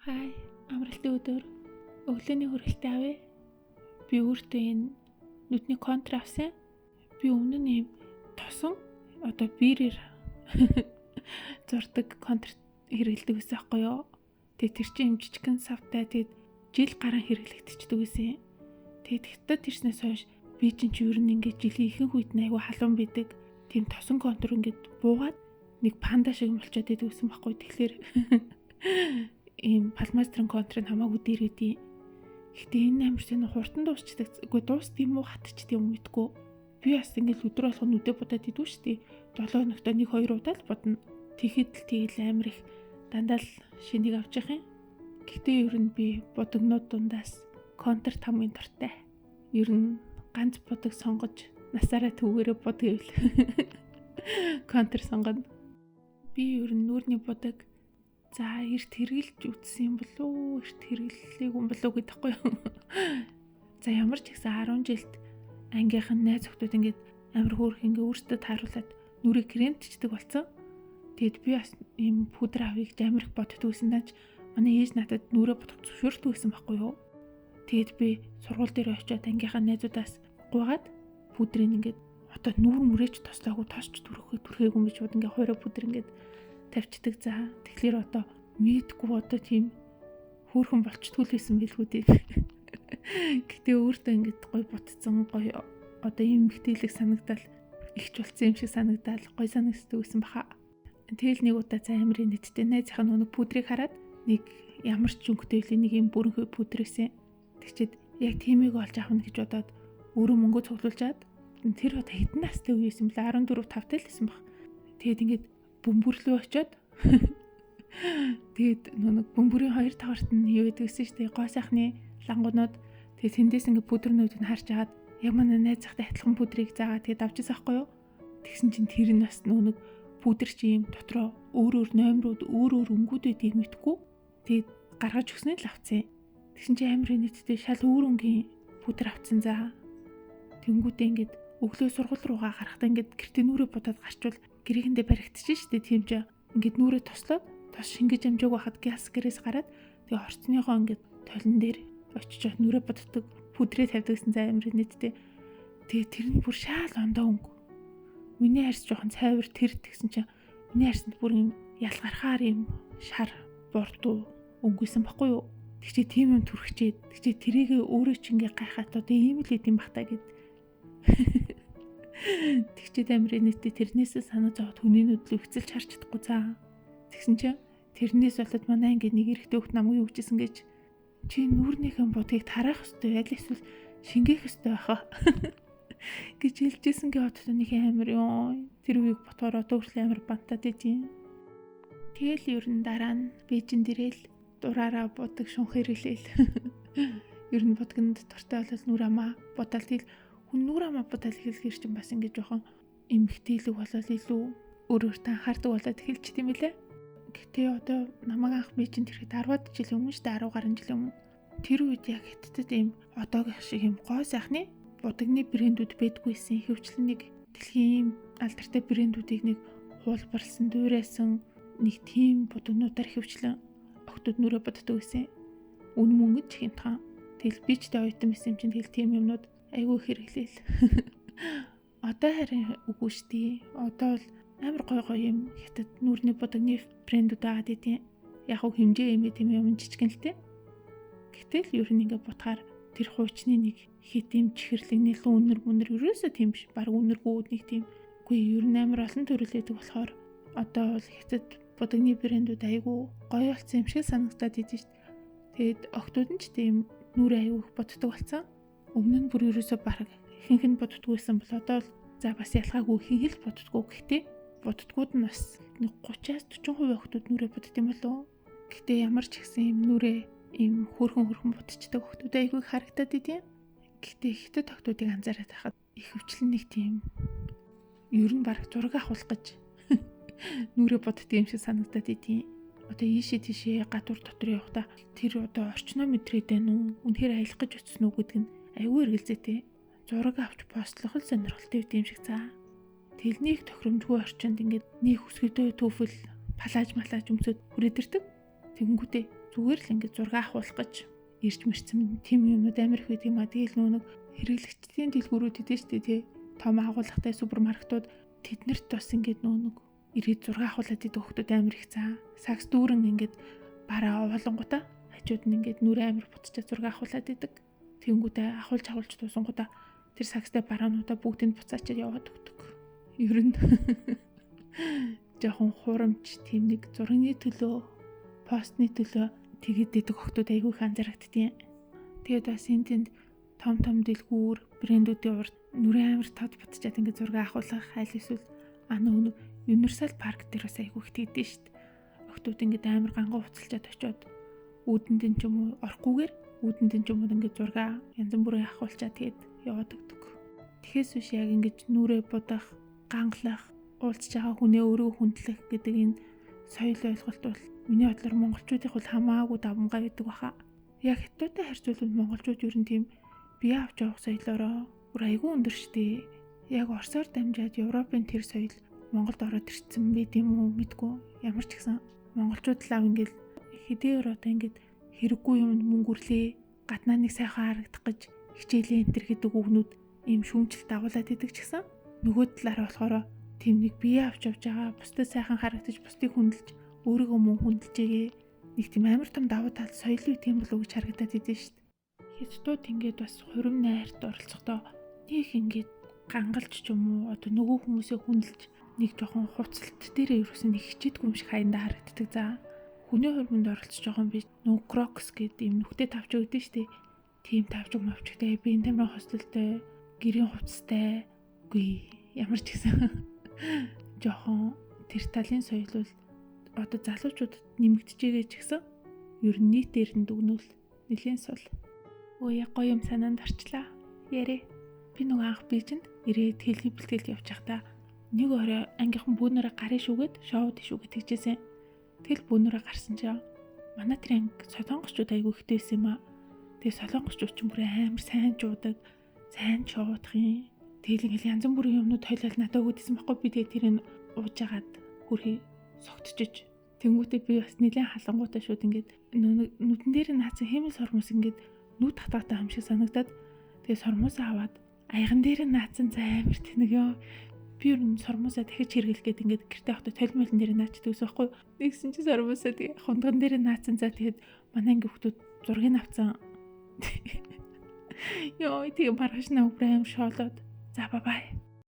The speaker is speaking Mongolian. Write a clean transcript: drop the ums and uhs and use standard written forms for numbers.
Хай, амралтын өдөр өглөөний хүрээлтээ авъя. Би өөртөө энэ нүдний контур авсан. Би өмнө нь юм тосон биерээр зурдаг контур хэрэглэдэг байсан байхгүй юу? Тэгээ тэр чинь юм жижигхэн савтай тэгээд жил гарan хэрэглэгдчихдэг байсан. Тэгээд хятад ирснээс хойш би чинь ер нь ингээд жилийн ихэнх үед айгүй халуун бидэг. Тийм тосон контур ингээд буугаад нэг панда шиг болчиход идэв гэсэн байхгүй. Тэгэхээр ийм палмастрын контрын хамаагүй дээр үдий. Гэтэ энэ амир сайн хурдан дуусчдаг. Үгүй дуус тийм үү хатчдаг юм мэдгүй. Би бас ингээл өдөр болгоо нүдэ будаад идвэ штий. 7 хоногт 1-2 удаа л бодно. Тэгэхэд л тэгэл амир их дандаа л шинийг авч явах юм. Гэтэ ер нь би бодогнууд дундаас контрт хамгийн дуртай. Ер нь ганц бодог сонгож насаараа төвгөрөө бод гэвэл контр сонгоно. Би ер нь нүүрний бодог за эрт хэрглэж үтсэн юм болов уу? Эрт хэрглэлийг юм болов уу гэдэгхгүй юу? За ямар ч ихсэн 10 жилд ангийнхан найз охтууд ингээд амир хөөрх ингээ өөртөө тааруулаад нүрээ кремтчдэг болсон. Тэгэд би бас ийм пудр авъя гэж амир их боддог байсан даач манай ээж надад нүрээ бодох зөвшөөрдөг байсан байхгүй юу? Тэгэд би сургууль дээр очиод ангийнхан найзуудаас гуйгаад пудрыг ингээд одоо нүрээч тослоогүй тосч түрхээг юм биш бод ингээ хоороо пудр ингээд тавьчдаг. За тэгэхээр одоо мэдгүй тийм хөөрхөн болчтгүй л байсан билгүй дээ. Гэтэ өөртөө ингээд гой бутцсан гой ийм мэтэлэг санагдал ихч болцсон юм шиг санагдал гой санагддаг байсан баха. Тэгэл нэг удаа за амирын нэттэй найзынхаа нэг пудрыг хараад нэг ямар ч өнгөтэй нэг юм бүрэнхий пудр байсан. Тэгчээд яг тиймийг олж авах гэж бодоод өөрөө мөнгө цуглуулжаад тэр одоо хэдэн настай үе юм бэ? 14-5 тай л байсан баг. Тэгэд ингээд бөмбөрлөө очиод тэгээд нэг бөмбөрийн хоёр таварт нь юу гэдэг гэсэн чинь гоо сайхны лангуунууд тэгээд тэндээс ингээд пудрнууд нь харж агаад яг манай найз захтай адилхан пудрыг заагаад тэгээд авчихсан байхгүй юу? Тэгсэн чинь тэр нь бас нэг пудр чи юм дотроо өөр номерууд өөр өнгүүдээ дийг мэдгүй тэгээд гаргаж өгснээ л авцсан. Тэгсэн чинь амирын нийтдээ шал өөр өнгийн пудр авцсан за. Тэнгүүдээ ингээд өглөө сургууль руугаа гарахдаа ингээд гэртээ нүрээ будаад гарчвал гэрэгэндээ баригдчихжээ шүү дээ. Тийм ч ингээд нүрээ тослоод тос шингэж амжааг байхад газ гэрээс гараад тэгээ орцныхоо ингээд толон дээр очиж нүрээ буддаг пудрээ тавьдаг гэсэн зай амир нийтдээ. Тэгээ тэр нь бүр шаал ондоо өнгө. Миний харьс жоохон цайвар тэр тэгсэн чинь миний харьсанд бүр юм ялгархаар юм шар бордуу өнгөсөн баггүй юу? Тэгчээ тийм юм түрхчээд тэгчээ тэрийгээ өөрөө ч ингээ гайхаад одоо ийм л идэм бах та гэд. Тэгчээд амирын нийтдээ тэрнээсээ санаа зовоод хүний нүдлөө хөцөлж харж чадахгүй цаа. Тэгсэн чинь тэрнээс болоод манай ингээ нэг эрэхтэй хөлт намайг юу гэжсэн гэж чи нүрнийхэн бодгийг тараах ёстой байл эсвэл шингээх ёстой байхаа гэж хэлжсэн гээ одод нэг амир ёо тэр үеиг ботоор одоо хүртэл амир бантаад идэв. Тэгэл ер нь дараа нь Бээжинд ирээл дураараа бодог шунх хэрэглээл. Ер нь бодгонд дуртай болол нүр амаа бодал тэгэл хүн нүр амаа бодал хэлэхэр чинь бас ингэ жоохон эмгтээлэг болол илүү өөрөөртөө анхаардаг болоод эхэлж тийм үлээ. Гэтэ одоо намайг анх Бээжинд ирэхэд 10-аад жилийн өмнө шүү дээ 10 гаруй жилийн өмнө. Тэр үед яг хэдтэд ийм одоогийн шиг ийм гоо сайхны бодогны брэндүүд байдгүйсэн. Хөвчлэн нэг дэлхийн алдартай брэндүүдийг нэг хуулбарлсан, дуурайсан нэг тийм бодогнуудаар хөвчлэн охтууд нүрээ боддог байсан. Үн мөнгөд хинтхан. Тэгэл би ч тэ оюутан байсан юм чинь тэгэл тийм юмнууд айгүй хэрэглээл. Одоо харин үгүй штий. Одоо бол амар гой юм хятад нүрний бодогны брэндүүд аваад идэв. Яг хөө хэмжээ юм тийм юм жижигэн л тэ. Гэтэл ер нь ингээ бутгаар тэр хуучны нэг хит юм чихэрлэгний л үнэр ерөөсөө тийм биш. Баг үнэргүүд нэг тийм. Үгүй ер нь амар олон төрөлөйдөг болохоор одоо бол хятад бодогны брэндүүд айгүй гоё болсон юм шиг санагдаад идэв шүү дээ. Тэгэд охтууд нь ч тийм нүрээ айгүй боддог болсон. Өмнө нь бүр ерөөсөө баг ихэнх нь боддггүйсэн бол одоо л за бас ялгаагүй ихэнх л боддггүй. Гэхдээ боддгууд нь бас 30-40% охтууд нүрээ бодд юм болов. Гэхдээ ямар ч ихсэн юм нүрээ ийм хөөрхөн бодчихдаг охтууд айгүй харагдаад идэв. Гэхдээ хятад охтуудыг анзаараад байхад их хөвчлэн нэг тийм ер нь баг зураг авах гэж нүрээ боддог юм шиг санагдаад идэв. Одоо ийшээ тийшээ гадуур дотор явахдаа тэр одоо орчноо мэдрээд байна уу? Үнэхээр аялах гэж очсон уу гэдэг нь айгүй эргэлзээтэй. Зураг авч постлох л сонирхолтой юм шиг цаа. Тэлнийг тохиромжгүй орчинд ингээд нэг хүсгэдөө төвөл палаж малаж өмсөд хүрээдэрдэг. Тэгэнгүүтээ зүгээр л ингээд зураг авах гэж ирж мэрсэн тийм юмнууд амар их байт юм а. Тэгэл нэг хэрэглэгчдийн дэлгүүрүүд идэв штэ тий. Том агуулгатай супермаркетууд тэднэрт бас ингээд нэг ирээд зураг авахлаад идэх хүмүүс амар их цаа. Сакс дүүрэн ингээд бараа овоолонгуудаа хажууд нь ингээд нүрэ амар бутчаа зураг авахлаад идэг. Тэнгүүдээ авуулж туусангуудаа тэр сакстай бараануудаа бүгдийг буцаачаад яваад өгдөг. Ер нь жоохон хурамч тийм нэг зургийн төлөө, постны төлөө тэгээд идэх хүмүүс айгүй их анзаарагддیں۔ Тэгээд бас энд том дэлгүүр брэндүүдийн урд нүрэ амар тод бутчаад ингээд зураг авахлах айл эсвэл нэг Universal Park дээр бас айгүй их тэгдэж штт. Охтууд ингээд амар ганган уцалчаад очиод үүдэнд нь ч юм уу орохгүйгээр үүдэнд нь ч юм уу ингээд зураг янз бүрийн авахулчаад тэгээд яваад өгдөг. Тэгэхээс биш яг ингээд нүрэ будах, ганглах, уулзж байгаа хүнээ өөрөө хүндлэх гэдэг энэ соёл ойлголт бол миний бодлоор монголчуудын бол хамаагүй давмгай байдаг баха. Яг хятадтай харьцуулбал монголчууд ер нь тийм бие авч явах соёлоороо бүр айгүй өндөр штэ. Яг Оросоор дамжаад Европын тэр соёл Монголд ороод ирсэн байт юм уу мэдгүй. Ямар ч гэсэн монголчууд лав ингээд хэдийгээр одоо ингээд хэрэггүй юмд мөнгө үрлээ, гаднаа нэг сайхан харагдах гэж хичээлээ энэ төр гэдэг үгнүүд ийм шүүмжлэлт агуулад идэг ч гэсэн нөгөө талаараа болохоор тийм нэг бие авч явж байгаа, бусдад сайхан харагдаж, бусдыг хүндэлж, өөрийгөө мөн хүндэлжээгээ нэг тийм амар том давуу тал соёл үе тийм болов уу гэж харагдаад идэв шүү дээ. Хятадууд ингээд бас хурим найрт оролцохдоо нэг ингээд гангалж ч юм уу одоо нөгөө хүмүүсээ хүндэлж нэг жоохон хуцалт дээр ерөөсөө нэг хичээдгүй юм шиг хаяндаа харагддаг за. Хүний хурманд оролцож байгаа юм би нөгөө крокс гэдэг юм нүхтэй тавч өгдөө штэ. Тийм тавч юм авчигтай би энэ тамирын хостелтэй гэрийн хувцастай үгүй ямар ч гэсэн жоохон тэр талын соёл бол одоо залуучуудад нэмэгдэжээгээ ч гэсэн ер нь нийтээр нь дүгнүүл нэлийн сул. Өө яг гоё юм санаанд орчлаа. Ярэ. Би нөгөө анх Бээжинд ирээд хэлний бэлтгэлд явж байхдаа нэг орой ангийнхан бүүнээрээ гарын шүгээд шоуд шүгээд тэгжээсэн. Тэгэл бүүнээрээ гарсан чинь манай тэр анги солонгосчууд айгүй ихтэй байсан юм аа. Тэгээ солонгосчууд ч бүр амар сайн жуудаг, сайн шоудах юм. Тэгэл ингээл янз бүрийн юмнууд тойлол надад өгдөөсөн байхгүй би тэгээ тэрийг ууж агаад хөрхий согтчиж. Тэнгүүтээ би бас нэлээд халангуутай шууд ингээд нүдэн дээр нь хаацсан хэмэл сормос ингээд нүд татаатай юм шиг санагдаад тэгээ сормосоо аваад аяган дээр нь наацсан амар тэнэг ёо. Би ер нь сормосоо дахиж хэрэглэх гээд ингээд гэртээ авах толмолн дээр наачдаг ус байхгүй. Нэгсэн чи сормосоо тэгээ хундган дээр нь наацсан за тэгээд манай анги хүмүүс зургийг авцсан. Ёо тэгээ маргааш наа бүр амар шоолоод за бай.